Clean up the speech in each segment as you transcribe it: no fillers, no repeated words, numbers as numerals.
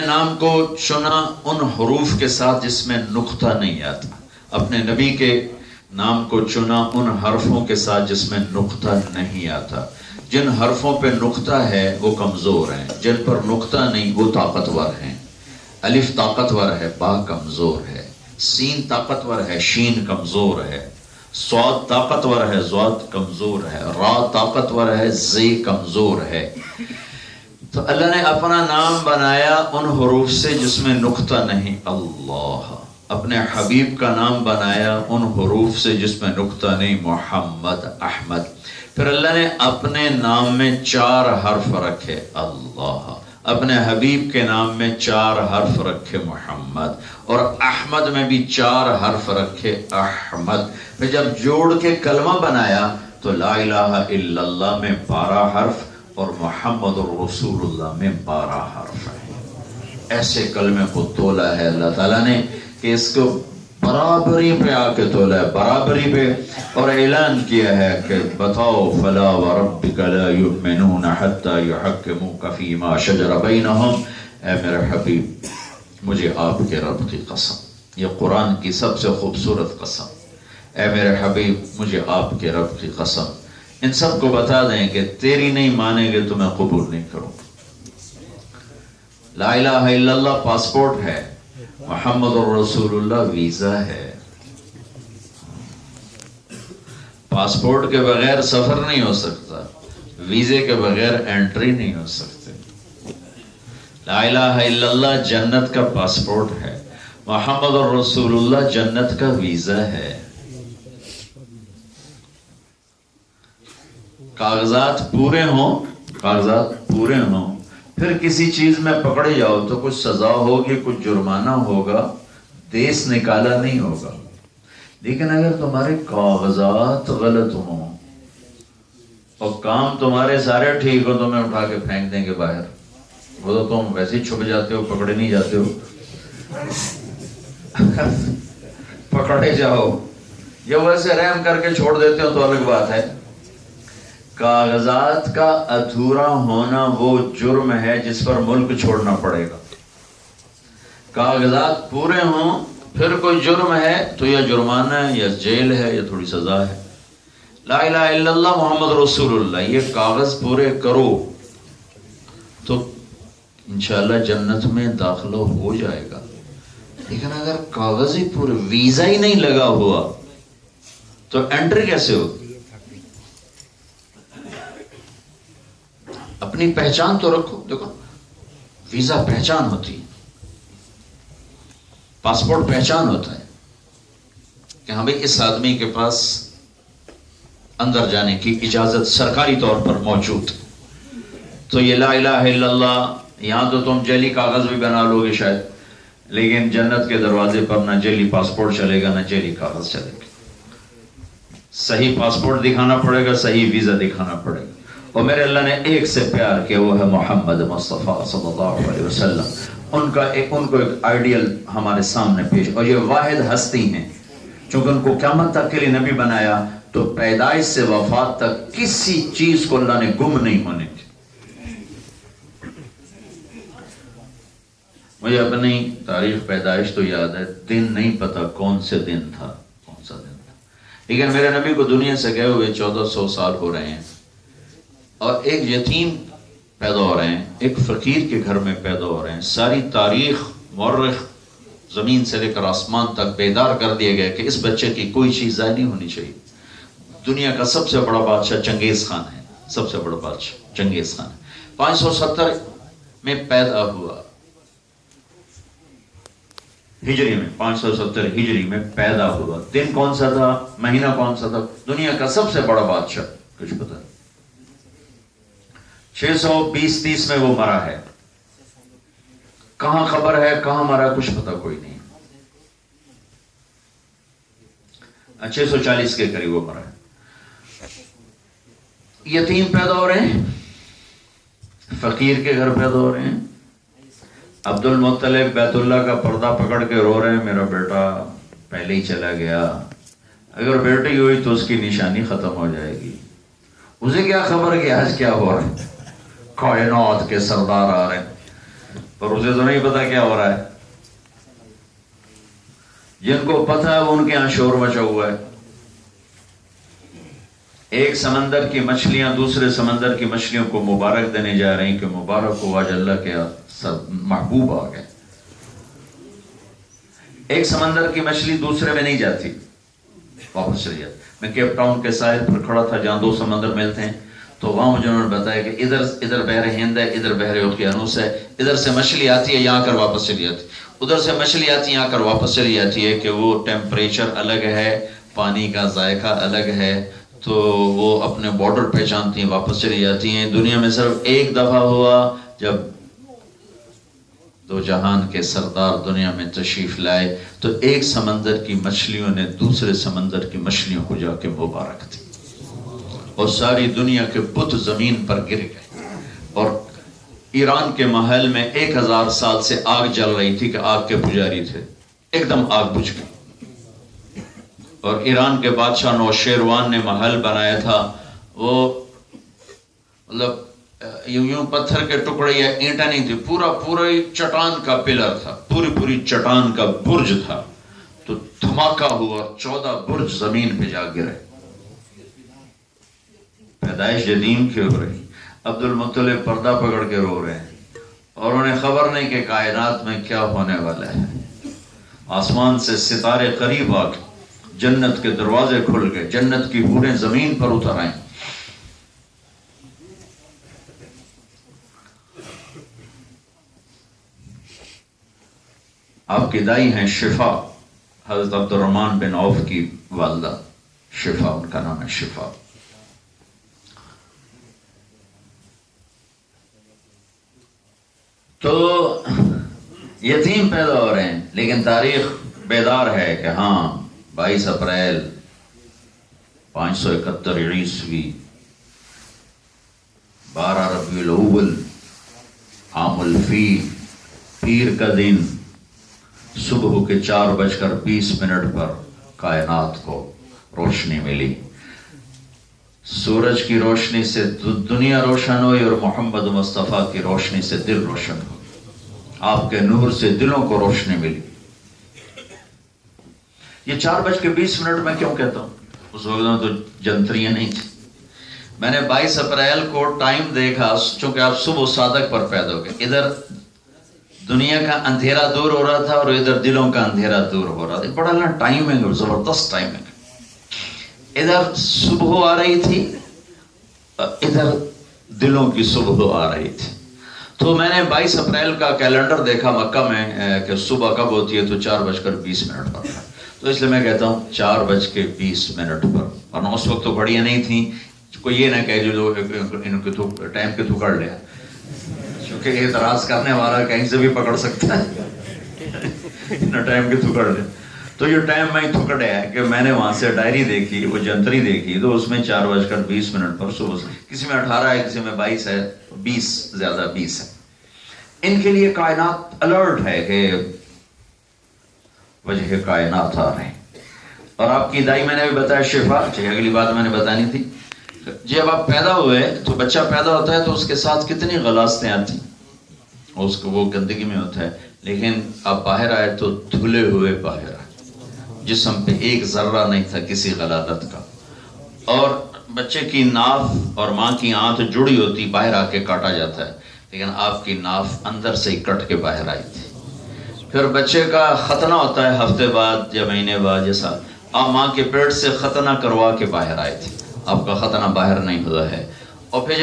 نام کو چنا ان حروف کے ساتھ جس میں نقطہ نہیں آتا. اپنے نبی کے نام کو چنا ان حرفوں کے ساتھ جس میں نقطہ نہیں آتا. جن حرفوں پہ نقطہ ہے وہ کمزور ہیں، جن پر نقطہ نہیں وہ طاقتور ہیں. الف طاقتور ہے، با کمزور ہے. سین طاقتور ہے، شین کمزور ہے. صاد طاقتور ہے، ضاد کمزور ہے. را طاقتور ہے، زی کمزور ہے. تو اللہ نے اپنا نام بنایا ان حروف سے جس میں نقطہ نہیں. اللہ. اپنے حبیب کا نام بنایا ان حروف سے جس میں نقطہ نہیں. محمد، احمد. پھر اللہ نے اپنے نام میں 4 حرف رکھے. اللہ. اپنے حبیب کے نام میں 4 حرف رکھے. محمد. اور احمد میں بھی 4 حرف رکھے. احمد. پھر جب جوڑ کے کلمہ بنایا تو لا الہ الا اللہ میں 12 حرف اور محمد الرسول اللہ میں 12 حرف ہے. ایسے کلمے کو تولا ہے اللہ تعالیٰ نے کہ اس کو برابری پہ آ کے تولا ہے، برابری پہ. اور اعلان کیا ہے کہ بتاؤ فلا وربک لا یؤمنون حتی یحکموک فیما شجر بینہم. اے میرے حبیب، مجھے آپ کے رب کی قسم، یہ قرآن کی سب سے خوبصورت قسم. اے میرے حبیب، مجھے آپ کے رب کی قسم، ان سب کو بتا دیں کہ تیری نہیں مانیں گے تو میں قبول نہیں کروں. لا الہ الا اللہ پاسپورٹ ہے، محمد الرسول اللہ ویزا ہے. پاسپورٹ کے بغیر سفر نہیں ہو سکتا، ویزے کے بغیر انٹری نہیں ہو سکتے. لا الہ الا اللہ جنت کا پاسپورٹ ہے، محمد الرسول اللہ جنت کا ویزا ہے. کاغذات پورے ہوں، کاغذات پورے ہوں، پھر کسی چیز میں پکڑے جاؤ تو کچھ سزا ہوگی، کچھ جرمانہ ہوگا، دیس نکالا نہیں ہوگا. لیکن اگر تمہارے کاغذات غلط ہوں اور کام تمہارے سارے ٹھیک ہو تو میں اٹھا کے پھینک دیں گے باہر. وہ تو تم ویسے ہی چھپ جاتے ہو، پکڑے نہیں جاتے ہو. پکڑے جاؤ یا ویسے رحم کر کے چھوڑ دیتے ہو تو الگ بات ہے. کاغذات کا ادھورا ہونا وہ جرم ہے جس پر ملک چھوڑنا پڑے گا. کاغذات پورے ہوں پھر کوئی جرم ہے تو یا جرمانہ ہے یا جیل ہے یا تھوڑی سزا ہے. لا الہ الا اللہ محمد رسول اللہ، یہ کاغذ پورے کرو تو انشاءاللہ جنت میں داخلہ ہو جائے گا. لیکن اگر کاغذ ہی پورے، ویزا ہی نہیں لگا ہوا تو انٹری کیسے ہوگی؟ اپنی پہچان تو رکھو. دیکھو ویزا پہچان ہوتی ہے، پاسپورٹ پہچان ہوتا ہے کہ ہاں بھائی اس آدمی کے پاس اندر جانے کی اجازت سرکاری طور پر موجود. تو یہ لا الہ الا اللہ، یہاں تو تم جعلی کاغذ بھی بنا لو گے شاید، لیکن جنت کے دروازے پر نہ جعلی پاسپورٹ چلے گا نہ جعلی کاغذ چلے گا. صحیح پاسپورٹ دکھانا پڑے گا، صحیح ویزا دکھانا پڑے گا. اور میرے اللہ نے ایک سے پیار کیا، وہ ہے محمد مصطفیٰ صلی اللہ علیہ وسلم. ان کو ایک آئیڈیل ہمارے سامنے پیش، اور یہ واحد ہستی ہیں. چونکہ ان کو قیامت تک کے لیے نبی بنایا تو پیدائش سے وفات تک کسی چیز کو اللہ نے گم نہیں ہونے دی. مجھے اپنی تاریخ پیدائش تو یاد ہے، دن نہیں پتا کون سے دن تھا، کون سا دن تھا. لیکن میرے نبی کو دنیا سے گئے ہوئے 1400 سال ہو رہے ہیں، اور ایک یتیم پیدا ہو رہے ہیں، ایک فقیر کے گھر میں پیدا ہو رہے ہیں. ساری تاریخ مورخ زمین سے لے کر آسمان تک بیدار کر دیے گئے کہ اس بچے کی کوئی چیز ضائع نہیں ہونی چاہیے. دنیا کا سب سے بڑا بادشاہ چنگیز خان ہے، سب سے بڑا بادشاہ چنگیز خان ہے. 570 میں پیدا ہوا، ہجری میں 570 ہجری میں پیدا ہوا. دن کون سا تھا، مہینہ کون سا تھا؟ دنیا کا سب سے بڑا بادشاہ، کچھ پتہ نہیں. 620-30 میں وہ مرا ہے. کہاں خبر ہے کہاں مرا کچھ پتہ کوئی نہیں. 640 کے قریب وہ مرا ہے. یتیم پیدا ہو رہے ہیں، فقیر کے گھر پیدا ہو رہے ہیں. عبد المطلب بیت اللہ کا پردہ پکڑ کے رو رہے ہیں، میرا بیٹا پہلے ہی چلا گیا، اگر بیٹی ہوئی تو اس کی نشانی ختم ہو جائے گی. اسے کیا خبر کہ آج کیا ہو رہا ہے، کائنات کے سردار آ رہے ہیں. پر اسے تو نہیں پتا کیا ہو رہا ہے. جن کو پتا ہے وہ ان کے یہاں شور مچا ہوا ہے. ایک سمندر کی مچھلیاں دوسرے سمندر کی مچھلیوں کو مبارک دینے جا رہی کہ مبارک ہو، آج اللہ کے محبوب آ گئے. ایک سمندر کی مچھلی دوسرے میں نہیں جاتی، واپس چلی جاتی. میں کیپ ٹاؤن کے ساحل پر کھڑا تھا جہاں دو سمندر ملتے ہیں، تو وہاں مجھے انہوں نے بتایا کہ ادھر بحر ہند ہے، ادھر بحر اوقیانوس ہے. ادھر سے مچھلی آتی ہے یہاں کر واپس چلی جاتی، ادھر سے مچھلی آتی ہے یہاں کر واپس چلی جاتی ہے کہ وہ ٹیمپریچر الگ ہے، پانی کا ذائقہ الگ ہے، تو وہ اپنے بارڈر پہچانتی ہیں، واپس چلی جاتی ہیں. دنیا میں صرف ایک دفعہ ہوا جب دو جہان کے سردار دنیا میں تشریف لائے تو ایک سمندر کی مچھلیوں نے دوسرے سمندر کی مچھلیوں کو جا کے مبارک دی اور ساری دنیا کے بت زمین پر گر گئے. اور ایران کے محل میں 1000 سال سے آگ جل رہی تھی کہ آگ کے پجاری تھے، ایک دم آگ بجھ گئی. اور ایران کے بادشاہ نوشیروان نے محل بنایا تھا، وہ مطلب یوں پتھر کے ٹکڑے یا اینٹیں نہیں تھی، پورا چٹان کا پلر تھا، پوری چٹان کا برج تھا. تو دھماکہ ہوا، 14 برج زمین پہ جا گرے. پیدائش جدیم کی ہو رہی. عبد المطلب پردہ پکڑ کے رو رہے ہیں اور انہیں خبر نہیں کہ کائنات میں کیا ہونے والا ہے. آسمان سے ستارے قریب آ گئے، جنت کے دروازے کھل گئے، جنت کی حوریں زمین پر اتر آئیں. آپ کی دائی ہیں شفا، حضرت عبد الرحمن بن عوف کی والدہ شفا، ان کا نام ہے شفا. تو یتیم پیدا ہو رہے ہیں، لیکن تاریخ بیدار ہے کہ ہاں 22 اپریل 571 عیسوی 12 ربیع الاول عام الفیل، پیر کا دن، صبح کے 4:20 پر کائنات کو روشنی ملی. سورج کی روشنی سے دنیا روشن ہوئی اور محمد مصطفیٰ کی روشنی سے دل روشن ہو. آپ کے نور سے دلوں کو روشنی ملی. یہ 4:20 میں کیوں کہتا ہوں؟ اس وقت میں تو جنتریاں نہیں تھی. میں نے 22 اپریل کو ٹائم دیکھا، چونکہ آپ صبح صادق پر پیدا ہو گئے. ادھر دنیا کا اندھیرا دور ہو رہا تھا اور ادھر دلوں کا اندھیرا دور ہو رہا تھا. بڑا نا ٹائمنگ، زبردست ٹائمنگ. ادھر صبح آ رہی تھی، ادھر دلوں کی صبح آ رہی تھی. تو میں نے 22 اپریل کا کیلنڈر دیکھا مکہ میں کہ صبح کب ہوتی ہے، تو 4:20 پر. تو اس لیے میں کہتا ہوں 4:20 پر. ورنہ اس وقت تو گھڑیاں نہیں تھیں. کوئی یہ نہ کہے جو ان کے ٹائم کے تھکڑ لیا، کیونکہ اعتراض کرنے والا کہیں سے بھی پکڑ سکتا ہے نہ ٹائم کے تھکڑ لے. تو یہ ٹائم میں تھکڑ ہے کہ میں نے وہاں سے ڈائری دیکھی، وہ جنتری دیکھی، تو اس میں 4:20 پر صبح سے، کسی میں 18 ہے، کسی میں 22 ہے، 20 زیادہ 20 ہے. ان کے لیے کائنات الرٹ ہے کہ وجہ کائنات آ رہے ہیں. اور آپ کی دائی میں نے بھی بتایا شفا. اگلی بات میں نے بتانی تھی، جب آپ پیدا ہوئے تو بچہ پیدا ہوتا ہے تو اس کے ساتھ کتنی غلاستیں آتی، اس کو وہ گندگی میں ہوتا ہے، لیکن آپ باہر آئے تو دھلے ہوئے باہر آئے، جسم پہ ایک ذرہ نہیں تھا کسی غلادت کا. اور بچے کی ناف اور ماں کی آنت جڑی ہوتی، باہر آ کے کاٹا جاتا ہے، لیکن آپ کی ناف اندر سے ہی کٹ کے باہر آئی تھی. پھر بچے کا ختنہ ہوتا ہے ہفتے بعد یا مہینے بعد، جیسا آپ ماں کے پیٹ سے ختنہ کروا کے باہر آئے تھے، آپ کا ختنہ باہر نہیں ہوا ہے. اور پھر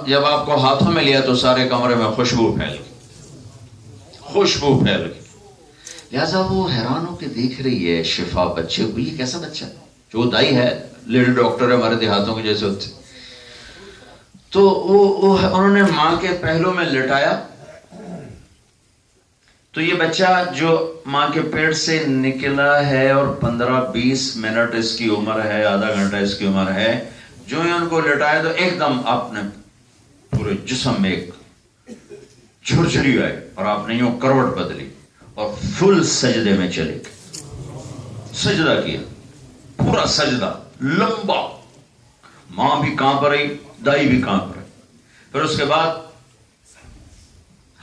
جب آپ کو ہاتھوں میں لیا تو سارے کمرے میں خوشبو پھیل گئی. لہٰذا وہ حیران ہو کے دیکھ رہی ہے شفا بچے کو، یہ کیسا بچہ ہے؟ جو دائی ہے لیڈی ڈاکٹر ہے، ہمارے دیہاتوں کے جیسے ہوتے. تو وہ انہوں نے ماں کے پہلوں میں لٹایا، تو یہ بچہ جو ماں کے پیٹ سے نکلا ہے اور 15-20 منٹ اس کی عمر ہے، آدھا گھنٹہ اس کی عمر ہے، جو ہی ان کو لٹایا تو ایک دم آپ نے پورے جسم میں ایک جھرجھری آئی اور آپ نے یوں کروٹ بدلی اور فل سجدے میں چلے گئے. سجدہ کیا، پورا سجدہ لمبا. ماں بھی کانپ رہی، دائی بھی کانپ رہی. پھر اس کے بعد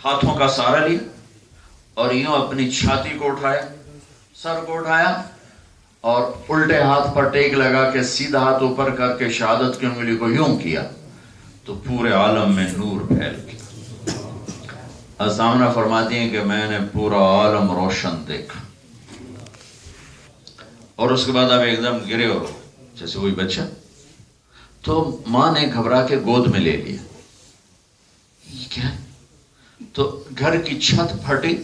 ہاتھوں کا سہارا لیا اور یوں اپنی چھاتی کو اٹھایا، سر کو اٹھایا اور الٹے ہاتھ پر ٹیک لگا کے سیدھا ہاتھ اوپر کر کے شہادت کی انگلی کو یوں کیا تو پورے عالم میں نور پھیل گیا۔ سامنا فرماتی ہیں کہ میں نے پورا عالم روشن دیکھا، اور اس کے بعد آپ ایک دم گرے ہو جیسے کوئی بچہ۔ تو ماں نے گھبرا کے گود میں لے لیا۔ یہ کیا؟ تو گھر کی چھت پھٹی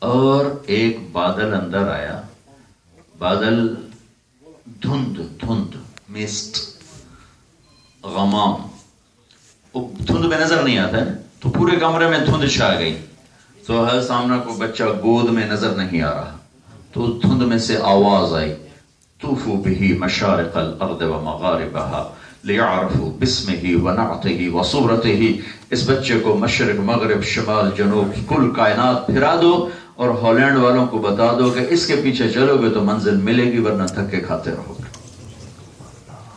اور ایک بادل اندر آیا، بادل دھند مسٹ، غمام، دھند میں نظر نہیں آتا ہے تو پورے کمرے میں دھند چھا گئی، تو حضرت سامنا کو بچہ گود میں نظر نہیں آ رہا، تو دھند میں سے آواز آئی، طوفوا به مشارق الارض ومغاربها لیعرفوا باسمه ونعته وصورته۔ اس بچے کو مشرق مغرب شمال جنوب کل کائنات پھرا دو اور ہالینڈ والوں کو بتا دو کہ اس کے پیچھے چلو گے تو منزل ملے گی، ورنہ دھکے کھاتے رہو گے۔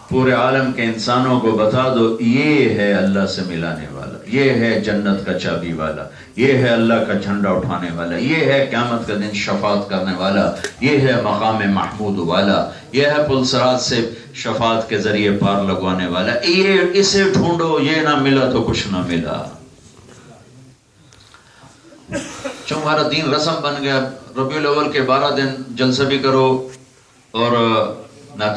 پورے عالم کے انسانوں کو بتا دو یہ ہے اللہ سے ملانے والا، یہ ہے جنت کا چابی والا، یہ ہے اللہ کا جھنڈا اٹھانے والا، یہ ہے قیامت کا دن شفاعت کرنے والا، یہ ہے مقام محمود والا، یہ ہے پل صراط سے شفاعت کے ذریعے پار لگوانے والا، یہ اسے ڈھونڈو، یہ نہ ملا تو کچھ نہ ملا۔ چون ہمارا دین رسم بن گیا، ربیع الاول کے 12 دن جلسہ بھی کرو اور نعتیں